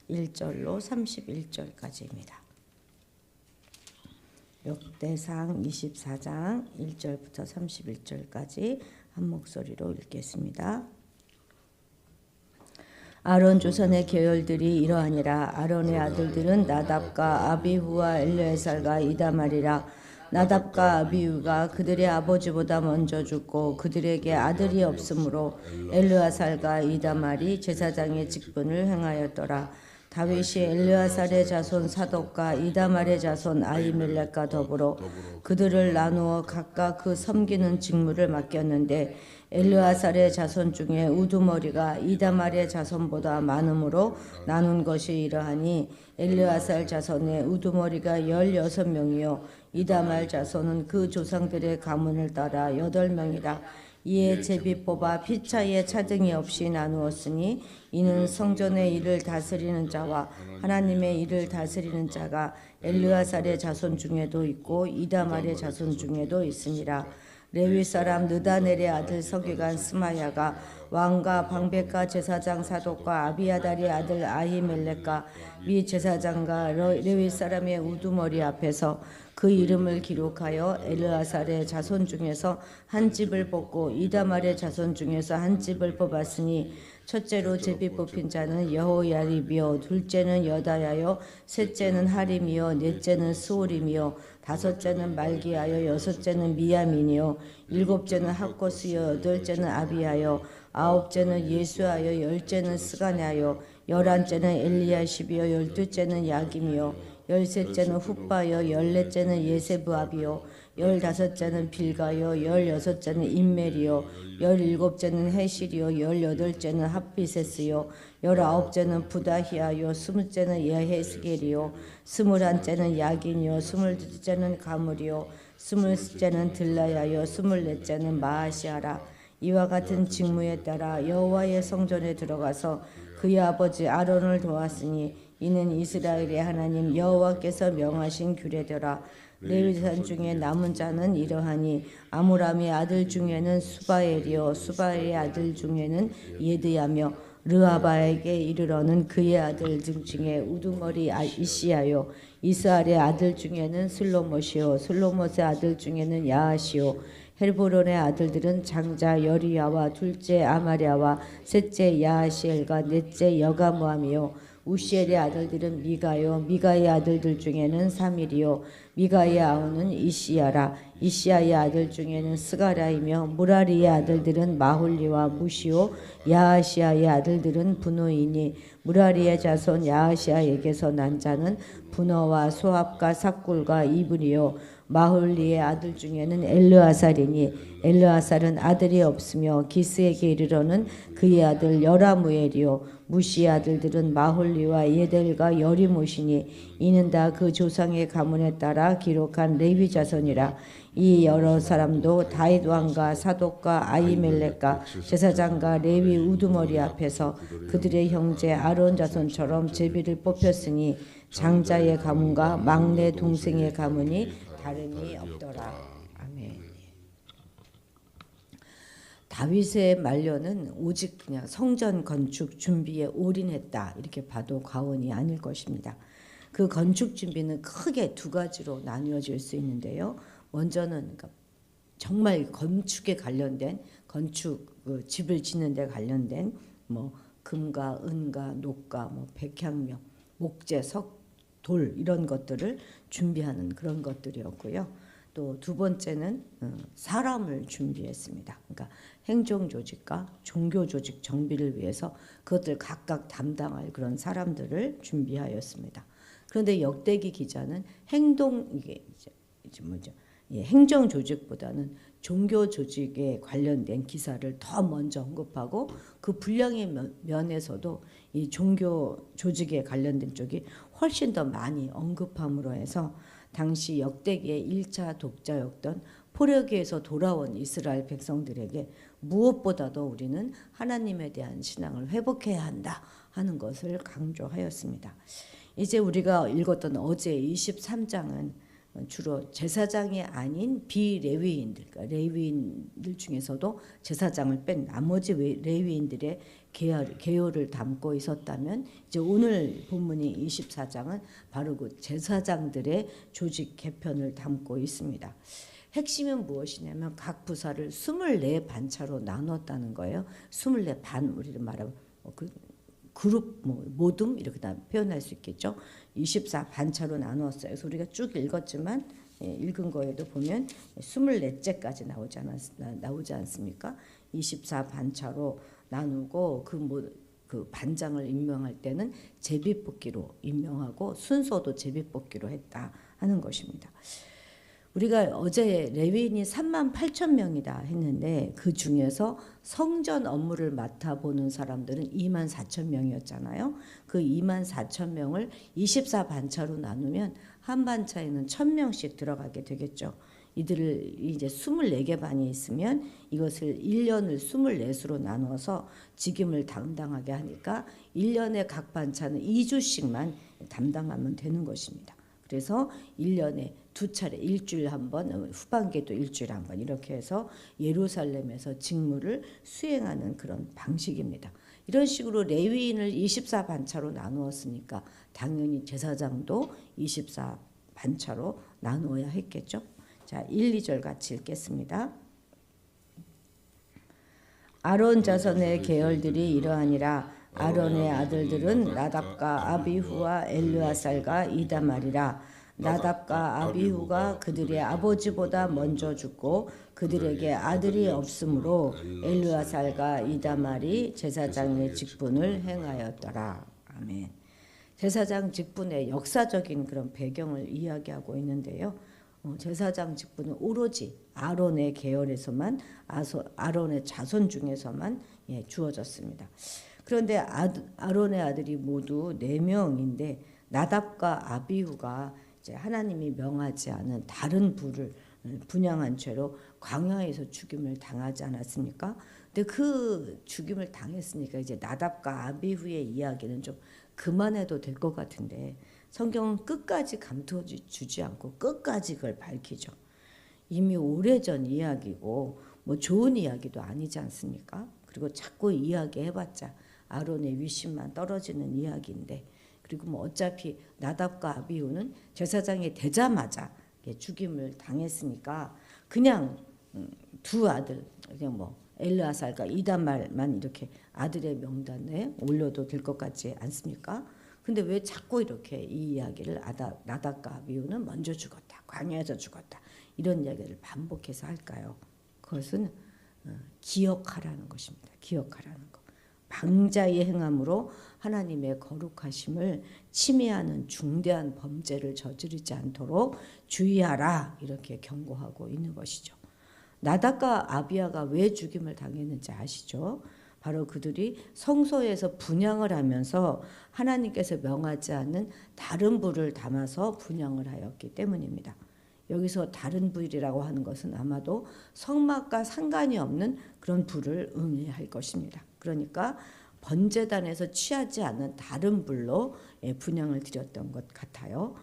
1절로 31절까지입니다. 역대상 24장 1절부터 31절까지 한 목소리로 읽겠습니다. 아론 조선의 계열들이 이러하니라. 아론의 아들들은 나답과 아비후와 엘르에살과 이다말이라. 나답과 아비후가 그들의 아버지보다 먼저 죽고 그들에게 아들이 없으므로 엘르아살과 이다말이 제사장의 직분을 행하였더라. 다윗이 엘르아살의 자손 사독과 이다말의 자손 아히멜렉과 더불어 그들을 나누어 각각 그 섬기는 직무를 맡겼는데 엘르아살의 자손 중에 우두머리가 이다말의 자손보다 많으므로 나눈 것이 이러하니 엘르아살 자손의 우두머리가 16명이요 이다말 자손은 그 조상들의 가문을 따라 8명이라. 이에 제비 뽑아 피차에 차등이 없이 나누었으니 이는 성전의 일을 다스리는 자와 하나님의 일을 다스리는 자가 엘르아살의 자손 중에도 있고 이다말의 자손 중에도 있으니라. 레위 사람 느다넬의 아들 서기관 스마야가 왕과 방백과 제사장 사독과 아비아달의 아들 아히멜렉과 미 제사장과 레위 사람의 우두머리 앞에서 그 이름을 기록하여 엘르아살의 자손 중에서 한 집을 뽑고 이다말의 자손 중에서 한 집을 뽑았으니 첫째로 제비 뽑힌 자는 여호야립이요 둘째는 여다야요 셋째는 하림이요 넷째는 스오림이요 다섯째는 말기야요 여섯째는 미야민이요 일곱째는 학고스요 여덟째는 아비야요 아홉째는 예수야요 열째는 스가냐요 열한째는 엘리야십이요 열두째는 야김이요 열셋째는 훗바요 열넷째는 예세브압이요 열다섯째는 빌가요 열여섯째는 임멜이요 열일곱째는 헤실이요 열여덟째는 핫비세스요 열아홉째는 부다히아요 스물째는 예헤스겔이요 스물한째는 야긴이요 스물둘째는 가물이요 스물셋째는 들라야요 스물넷째는 마아시아라. 이와 같은 직무에 따라 여호와의 성전에 들어가서 그의 아버지 아론을 도왔으니 이는 이스라엘의 하나님 여호와께서 명하신 규례더라. 레위산 중에 남은 자는 이러하니 아므람의 아들 중에는 수바엘이요 수바엘의 아들 중에는 예드야며 르아바에게 이르러는 그의 아들 중에 우두머리 이시야요 이스알의 아들 중에는 슬로못이요 슬로못의 아들 중에는 야하시요 헬보론의 아들들은 장자 여리야와 둘째 아마랴와 셋째 야하시엘과 넷째 여가무함이요 우시엘의 아들들은 미가요 미가의 아들들 중에는 사밀이요 미가의 아우는 이시야라. 이시야의 아들 중에는 스가랴이며 무라리의 아들들은 마홀리와 무시요 야하시야의 아들들은 분노이니 무라리의 자손 야하시야에게서 난 자는 분노와 소압과 삭굴과 이분이요 마홀리의 아들 중에는 엘르아살이니 엘르아살은 아들이 없으며 기스에게 이르러는 그의 아들 여라무엘이요 무시의 아들들은 마홀리와 예델과 여리못이니 이는 다 그 조상의 가문에 따라 기록한 레위 자손이라. 이 여러 사람도 다윗 왕과 사독과 아히멜렉과 제사장과 레위 우두머리 앞에서 그들의 형제 아론 자손처럼 제비를 뽑혔으니 장자의 가문과 막내 동생의 가문이 다름이 없더라. 아멘. 다윗의 말년은 오직 그냥 성전 건축 준비에 올인했다 이렇게 봐도 과언이 아닐 것입니다. 그 건축 준비는 크게 두 가지로 나누어질 수 있는데요. 먼저는 그러니까 정말 건축에 관련된 건축 집을 짓는 데 관련된 뭐 금과 은과 녹과 뭐 백향명, 목재, 석, 돌 이런 것들을 준비하는 그런 것들이었고요. 또 두 번째는 사람을 준비했습니다. 그러니까 행정조직과 종교조직 정비를 위해서 그것들 각각 담당할 그런 사람들을 준비하였습니다. 그런데 역대기 기자는 이게 뭐죠? 예, 행정조직보다는 종교조직에 관련된 기사를 더 먼저 언급하고 그 분량의 면에서도 이 종교조직에 관련된 쪽이 훨씬 더 많이 언급함으로 해서 당시 역대기의 1차 독자였던 포로기에서 돌아온 이스라엘 백성들에게 무엇보다도 우리는 하나님에 대한 신앙을 회복해야 한다 하는 것을 강조하였습니다. 이제 우리가 읽었던 어제 23장은 주로 제사장이 아닌 비레위인들, 그러니까 레위인들 중에서도 제사장을 뺀 나머지 레위인들의 계율을 담고 있었다면, 이제 오늘 본문이 24장은 바로 그 제사장들의 조직 개편을 담고 있습니다. 핵심은 무엇이냐면 각 부사를 24반차로 나눴다는 거예요. 24반, 우리를 말하면 그 그룹 모둠 이렇게 다 표현할 수 있겠죠. 24반차로 나누었어요. 그래서 우리가 쭉 읽었지만 읽은 거에도 보면 24째까지 나오지 않습니까? 24반차로 나누고 그 반장을 임명할 때는 제비뽑기로 임명하고 순서도 제비뽑기로 했다 하는 것입니다. 우리가 어제 레위인이 38,000명이다 했는데 그 중에서 성전 업무를 맡아보는 사람들은 24,000명이었잖아요. 그 24,000명을 24반차로 나누면 한 반차에는 1,000명씩 들어가게 되겠죠. 이들을 이제 24개 반이 있으면 이것을 1년을 24수로 나눠서 직임을 담당하게 하니까 1년에 각 반차는 2주씩만 담당하면 되는 것입니다. 그래서 1년에 2차례, 일주일에 한 번, 후반기에도 일주일에 한 번 이렇게 해서 예루살렘에서 직무를 수행하는 그런 방식입니다. 이런 식으로 레위인을 24반차로 나누었으니까 당연히 제사장도 24반차로 나누어야 했겠죠. 자, 1, 2절 같이 읽겠습니다. 아론 자손의 계열들이 이러하니라. 아론의 아들들은 나답과 아비후와 엘르아살과 이다말이라. 나답과 아비후가 그들의 아버지보다 먼저 죽고 그들에게 아들이 없으므로 엘르아살과 이다말이 제사장의 직분을 행하였더라. 아멘. 제사장 직분의 역사적인 그런 배경을 이야기하고 있는데요. 제사장 직분은 오로지 아론의 계열에서만, 아론의 자손 중에서만 주어졌습니다. 그런데 아론의 아들이 모두 4명인데 나답과 아비후가 이제 하나님이 명하지 않은 다른 부를 분향한 죄로 광야에서 죽임을 당하지 않았습니까? 근데 그 죽임을 당했으니까 이제 나답과 아비후의 이야기는 좀 그만해도 될 것 같은데 성경은 끝까지 감추어 주지 않고 끝까지 그걸 밝히죠. 이미 오래전 이야기고 뭐 좋은 이야기도 아니지 않습니까? 그리고 자꾸 이야기해봤자 아론의 위신만 떨어지는 이야기인데, 그리고 뭐 어차피 나답과 아비후는 제사장이 되자마자 죽임을 당했으니까 그냥 두 아들, 그냥 뭐 엘르아살과 이다말만 이렇게 아들의 명단에 올려도 될 것 같지 않습니까? 근데 왜 자꾸 이렇게 이 이야기를 나답과 아비후는 먼저 죽었다, 광야에서 죽었다, 이런 이야기를 반복해서 할까요? 그것은 기억하라는 것입니다. 기억하라는 것. 방자의 행함으로 하나님의 거룩하심을 침해하는 중대한 범죄를 저지르지 않도록 주의하라, 이렇게 경고하고 있는 것이죠. 나답과 아비아가 왜 죽임을 당했는지 아시죠? 바로 그들이 성소에서 분향을 하면서 하나님께서 명하지 않는 다른 불을 담아서 분향을 하였기 때문입니다. 여기서 다른 불이라고 하는 것은 아마도 성막과 상관이 없는 그런 불을 의미할 것입니다. 그러니까 번제단에서 취하지 않은 다른 불로 분향을 드렸던 것 같아요.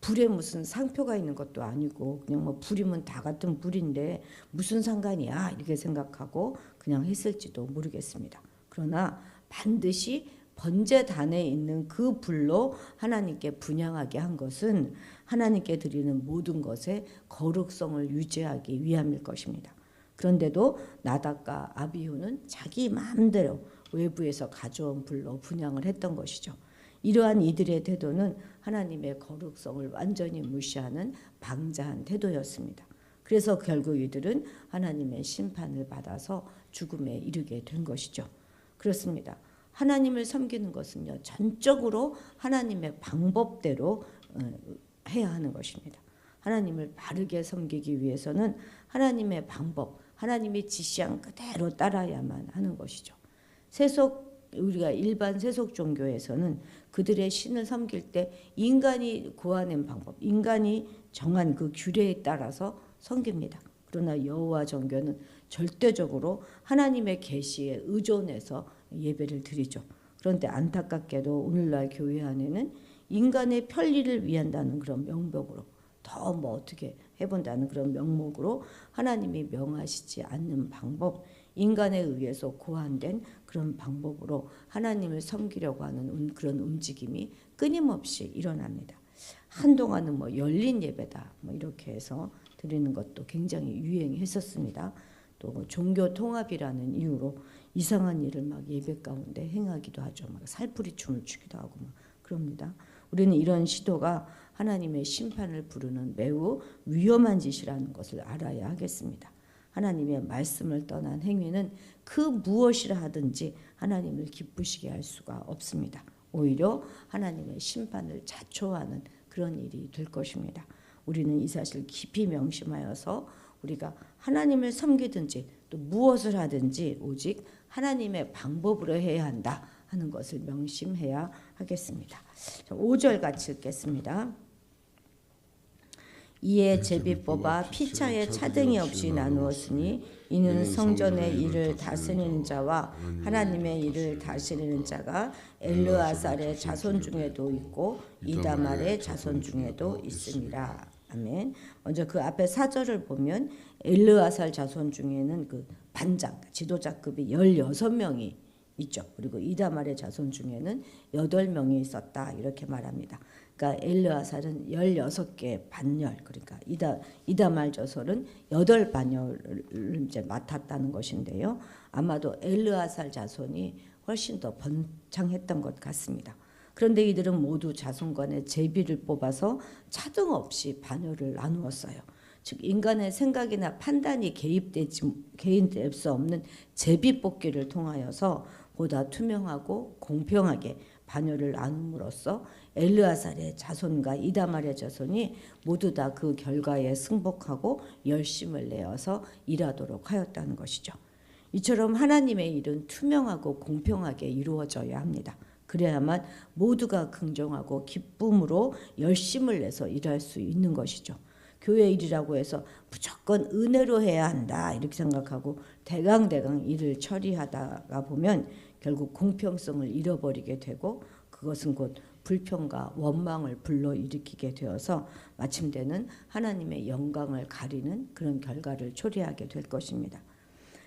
불에 무슨 상표가 있는 것도 아니고 그냥 뭐 불이면 다 같은 불인데 무슨 상관이야 이렇게 생각하고 그냥 했을지도 모르겠습니다. 그러나 반드시 번제단에 있는 그 불로 하나님께 분향하게 한 것은 하나님께 드리는 모든 것의 거룩성을 유지하기 위함일 것입니다. 그런데도 나답과 아비후는 자기 마음대로 외부에서 가져온 불로 분향을 했던 것이죠. 이러한 이들의 태도는 하나님의 거룩성을 완전히 무시하는 방자한 태도였습니다. 그래서 결국 이들은 하나님의 심판을 받아서 죽음에 이르게 된 것이죠. 그렇습니다. 하나님을 섬기는 것은요, 전적으로 하나님의 방법대로 해야 하는 것입니다. 하나님을 바르게 섬기기 위해서는 하나님의 방법, 하나님이 지시한 그대로 따라야만 하는 것이죠. 우리가 일반 세속 종교에서는 그들의 신을 섬길 때 인간이 고아낸 방법, 인간이 정한 그 규례에 따라서 섬깁니다. 그러나 여호와 종교는 절대적으로 하나님의 계시에 의존해서 예배를 드리죠. 그런데 안타깝게도 오늘날 교회 안에는 인간의 편리를 위한다는 그런 명목으로 더 뭐 어떻게 해본다는 그런 명목으로 하나님이 명하시지 않는 방법, 인간에 의해서 고안된 그런 방법으로 하나님을 섬기려고 하는 그런 움직임이 끊임없이 일어납니다. 한동안은 뭐 열린 예배다 뭐 이렇게 해서 드리는 것도 굉장히 유행했었습니다. 또 종교 통합이라는 이유로 이상한 일을 막 예배 가운데 행하기도 하죠. 막 살풀이 춤을 추기도 하고 막 그럽니다. 우리는 이런 시도가 하나님의 심판을 부르는 매우 위험한 짓이라는 것을 알아야 하겠습니다. 하나님의 말씀을 떠난 행위는 그 무엇이라 하든지 하나님을 기쁘시게 할 수가 없습니다. 오히려 하나님의 심판을 자초하는 그런 일이 될 것입니다. 우리는 이 사실을 깊이 명심하여서 우리가 하나님을 섬기든지 또 무엇을 하든지 오직 하나님의 방법으로 해야 한다 하는 것을 명심해야 하겠습니다. 5절 같이 읽겠습니다. 이에 제비 뽑아 피차에 차등이 없이 나누었으니 이는 성전의 일을 다스리는 자와 하나님의 일을 다스리는 자가 엘르아살의 자손 중에도 있고 이다말의 자손 중에도 있습니다. 아멘. 먼저 그 앞에 4절을 보면 엘르아살 자손 중에는 그 반장, 지도자급이 16명이 있죠. 그리고 이다말의 자손 중에는 8명이 있었다 이렇게 말합니다. 그러니까 엘르아살은 16개 반열, 그러니까 이다말 자손은 8반열을 이제 맡았다는 것인데요. 아마도 엘르아살 자손이 훨씬 더 번창했던 것 같습니다. 그런데 이들은 모두 자손 간에 제비를 뽑아서 차등 없이 반열을 나누었어요. 즉 인간의 생각이나 판단이 개입될 수 없는 제비 뽑기를 통하여서 보다 투명하고 공평하게 반열을 나눔으로써 엘르아살의 자손과 이다말의 자손이 모두 다 그 결과에 승복하고 열심을 내어서 일하도록 하였다는 것이죠. 이처럼 하나님의 일은 투명하고 공평하게 이루어져야 합니다. 그래야만 모두가 긍정하고 기쁨으로 열심을 내서 일할 수 있는 것이죠. 교회 일이라고 해서 무조건 은혜로 해야 한다 이렇게 생각하고 대강대강 일을 처리하다가 보면 결국 공평성을 잃어버리게 되고 그것은 곧 불평과 원망을 불러일으키게 되어서 마침내는 하나님의 영광을 가리는 그런 결과를 초래하게 될 것입니다.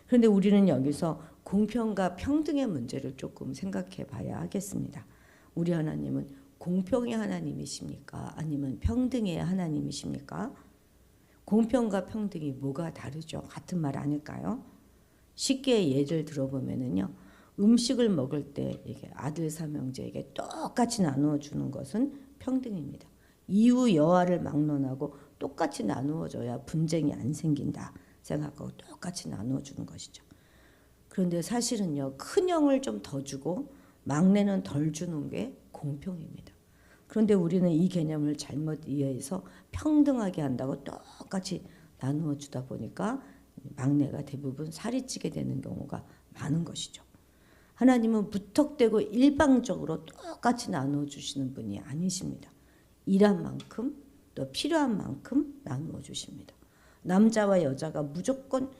그런데 우리는 여기서 공평과 평등의 문제를 조금 생각해 봐야 하겠습니다. 우리 하나님은 공평의 하나님이십니까? 아니면 평등의 하나님이십니까? 공평과 평등이 뭐가 다르죠? 같은 말 아닐까요? 쉽게 예를 들어보면은요. 음식을 먹을 때 이게 아들 삼형제에게 똑같이 나누어 주는 것은 평등입니다. 이후 여하를 막론하고 똑같이 나누어 줘야 분쟁이 안 생긴다 생각하고 똑같이 나누어 주는 것이죠. 그런데 사실은요. 큰형을 좀 더 주고 막내는 덜 주는 게 공평입니다. 그런데 우리는 이 개념을 잘못 이해해서 평등하게 한다고 똑같이 나누어 주다 보니까 막내가 대부분 살이 찌게 되는 경우가 많은 것이죠. 하나님은 무턱대고 일방적으로 똑같이 나누어 주시는 분이 아니십니다. 일한 만큼 또 필요한 만큼 나누어 주십니다. 남자와 여자가 무조건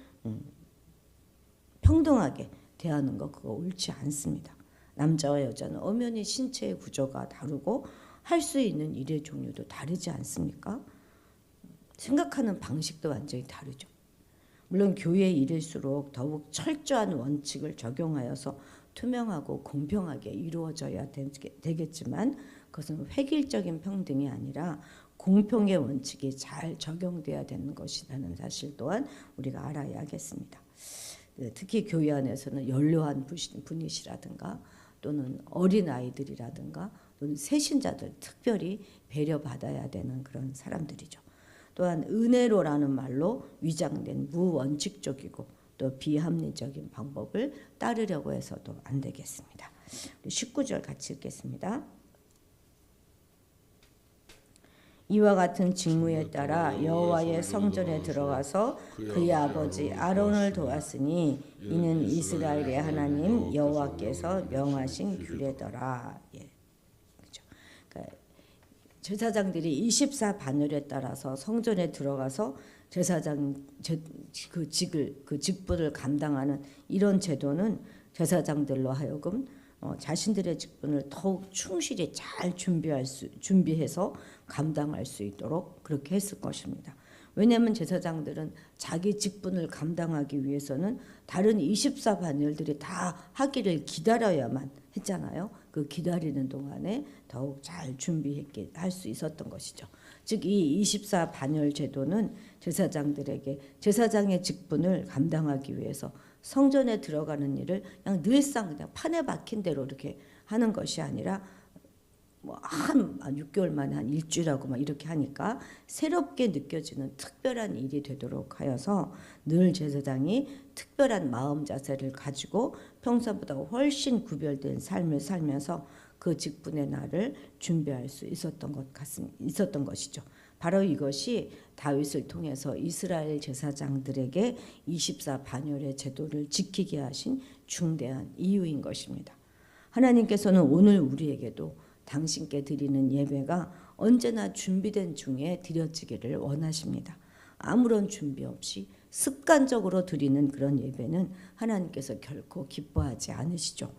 평등하게 대하는 거 그거 옳지 않습니다. 남자와 여자는 엄연히 신체의 구조가 다르고 할 수 있는 일의 종류도 다르지 않습니까? 생각하는 방식도 완전히 다르죠. 물론 교회 일일수록 더욱 철저한 원칙을 적용하여서 투명하고 공평하게 이루어져야 되겠지만 그것은 획일적인 평등이 아니라 공평의 원칙이 잘 적용돼야 되는 것이라는 사실 또한 우리가 알아야 하겠습니다. 특히 교회 안에서는 연로한 분이시라든가 또는 어린아이들이라든가 또는 새신자들 특별히 배려받아야 되는 그런 사람들이죠. 또한 은혜로라는 말로 위장된 무원칙적이고 또 비합리적인 방법을 따르려고 해서도 안 되겠습니다. 19절 같이 읽겠습니다. 이와 같은 직무에 따라 여호와의 성전에 들어가서 그의 아버지 아론을 도왔으니 이는 이스라엘의 하나님 여호와께서 명하신 규례더라. 예. 그렇죠. 그러니까 제사장들이 24반열에 따라서 성전에 들어가서 제사장 그 직분을 감당하는 이런 제도는 제사장들로 하여금 자신들의 직분을 더욱 충실히 잘 준비해서 감당할 수 있도록 그렇게 했을 것입니다. 왜냐하면 제사장들은 자기 직분을 감당하기 위해서는 다른 24반열들이 다 하기를 기다려야만 했잖아요. 그 기다리는 동안에 더욱 잘 준비했게 할 수 있었던 것이죠. 즉 이 24반열 제도는 제사장들에게 제사장의 직분을 감당하기 위해서 성전에 들어가는 일을 그냥 늘상 그냥 판에 박힌 대로 이렇게 하는 것이 아니라 한 6개월 만에 한 일주일하고 막 이렇게 하니까 새롭게 느껴지는 특별한 일이 되도록 하여서 늘 제사장이 특별한 마음 자세를 가지고 평소보다 훨씬 구별된 삶을 살면서 그 직분의 날을 준비할 수 있었던 것이죠. 바로 이것이 다윗을 통해서 이스라엘 제사장들에게 24반열의 제도를 지키게 하신 중대한 이유인 것입니다. 하나님께서는 오늘 우리에게도 당신께 드리는 예배가 언제나 준비된 중에 드려지기를 원하십니다. 아무런 준비 없이 습관적으로 드리는 그런 예배는 하나님께서 결코 기뻐하지 않으시죠.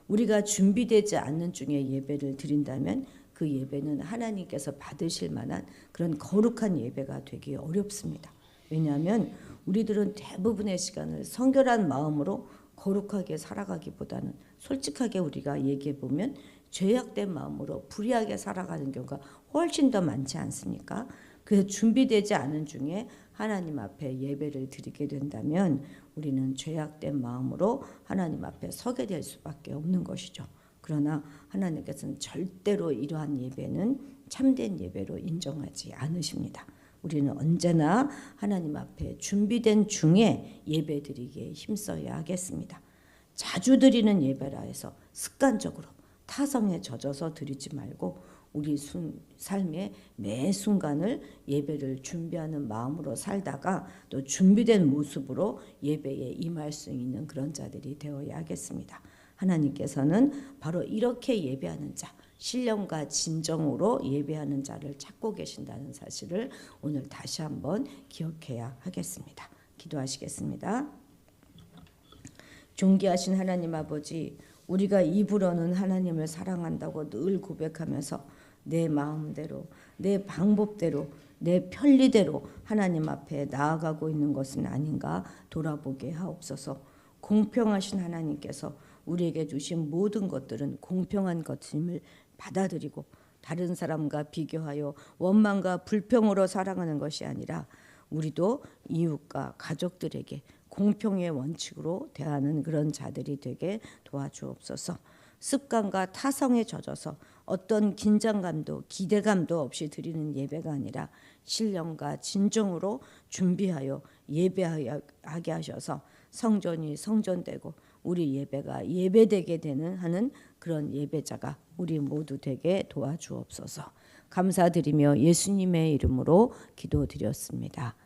우리가 준비되지 않는 중에 예배를 드린다면 그 예배는 하나님께서 받으실 만한 그런 거룩한 예배가 되기 어렵습니다. 왜냐하면 우리들은 대부분의 시간을 성결한 마음으로 거룩하게 살아가기보다는 솔직하게 우리가 얘기해 보면 죄악된 마음으로 불의하게 살아가는 경우가 훨씬 더 많지 않습니까? 그래서 준비되지 않은 중에 하나님 앞에 예배를 드리게 된다면 우리는 죄악된 마음으로 하나님 앞에 서게 될 수밖에 없는 것이죠. 그러나 하나님께서는 절대로 이러한 예배는 참된 예배로 인정하지 않으십니다. 우리는 언제나 하나님 앞에 준비된 중에 예배 드리기에 힘써야 하겠습니다. 자주 드리는 예배라 해서 습관적으로 타성에 젖어서 드리지 말고 우리 삶의 매 순간을 예배를 준비하는 마음으로 살다가 또 준비된 모습으로 예배에 임할 수 있는 그런 자들이 되어야 하겠습니다. 하나님께서는 바로 이렇게 예배하는 자, 신령과 진정으로 예배하는 자를 찾고 계신다는 사실을 오늘 다시 한번 기억해야 하겠습니다. 기도하시겠습니다. 존귀하신 하나님 아버지, 우리가 입으로는 하나님을 사랑한다고 늘 고백하면서 내 마음대로, 내 방법대로, 내 편리대로 하나님 앞에 나아가고 있는 것은 아닌가 돌아보게 하옵소서. 공평하신 하나님께서 우리에게 주신 모든 것들은 공평한 것임을 받아들이고 다른 사람과 비교하여 원망과 불평으로 살아가는 것이 아니라 우리도 이웃과 가족들에게 공평의 원칙으로 대하는 그런 자들이 되게 도와주옵소서. 습관과 타성에 젖어서 어떤 긴장감도 기대감도 없이 드리는 예배가 아니라 신령과 진정으로 준비하여 예배하게 하셔서 성전이 성전되고 우리 예배가 예배되게 하는 그런 예배자가 우리 모두 되게 도와주옵소서. 감사드리며 예수님의 이름으로 기도드렸습니다.